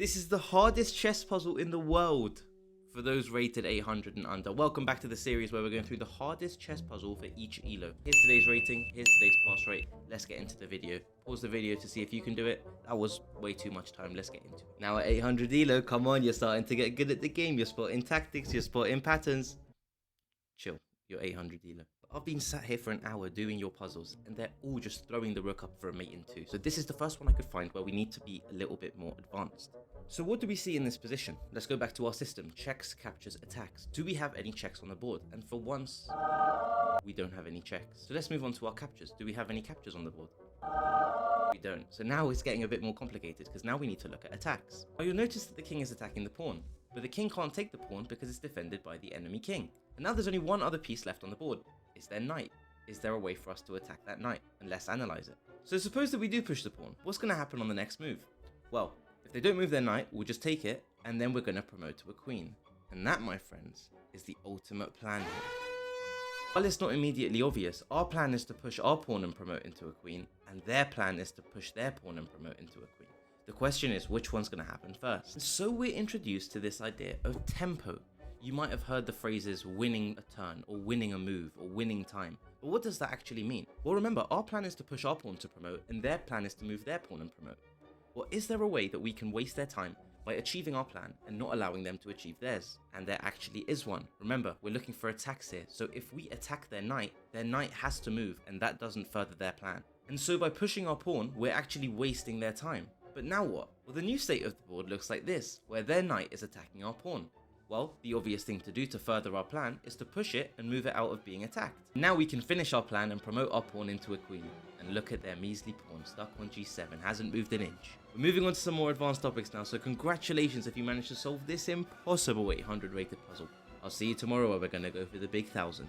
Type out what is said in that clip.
This is the hardest chess puzzle in the world for those rated 800 and under. Welcome back to the series where we're going through the hardest chess puzzle for each elo. Here's today's rating, here's today's pass rate. Let's get into the video. Pause the video to see if you can do it. That was way too much time, let's get into it. Now at 800 elo, come on, you're starting to get good at the game. You're spotting tactics, you're spotting patterns. Chill, you're 800 elo. I've been sat here for an hour doing your puzzles and they're all just throwing the rook up for a mate in two. So this is the first one I could find where we need to be a little bit more advanced. So what do we see in this position? Let's go back to our system. Checks, captures, attacks. Do we have any checks on the board? And for once, we don't have any checks. So let's move on to our captures. Do we have any captures on the board? We don't. So now it's getting a bit more complicated because now we need to look at attacks. Now you'll notice that the king is attacking the pawn, but the king can't take the pawn because it's defended by the enemy king. And now there's only one other piece left on the board. Is there knight? Is there a way for us to attack that knight? And let's analyze it. So suppose that we do push the pawn. What's going to happen on the next move? Well, if they don't move their knight, we'll just take it, and then we're going to promote to a queen. And that, my friends, is the ultimate plan here. While it's not immediately obvious, our plan is to push our pawn and promote into a queen, and their plan is to push their pawn and promote into a queen. The question is, which one's going to happen first? And so we're introduced to this idea of tempo. You might have heard the phrases winning a turn, or winning a move, or winning time. But what does that actually mean? Well, remember, our plan is to push our pawn to promote, and their plan is to move their pawn and promote. Well, is there a way that we can waste their time by achieving our plan and not allowing them to achieve theirs? And there actually is one. Remember, we're looking for attacks here, so if we attack their knight has to move, and that doesn't further their plan. And so by pushing our pawn, we're actually wasting their time. But now what? Well, the new state of the board looks like this, where their knight is attacking our pawn. Well, the obvious thing to do to further our plan is to push it and move it out of being attacked. Now we can finish our plan and promote our pawn into a queen. And look at their measly pawn stuck on g7, hasn't moved an inch. We're moving on to some more advanced topics now, so congratulations if you managed to solve this impossible 800 rated puzzle. I'll see you tomorrow where we're going to go for the big 1000.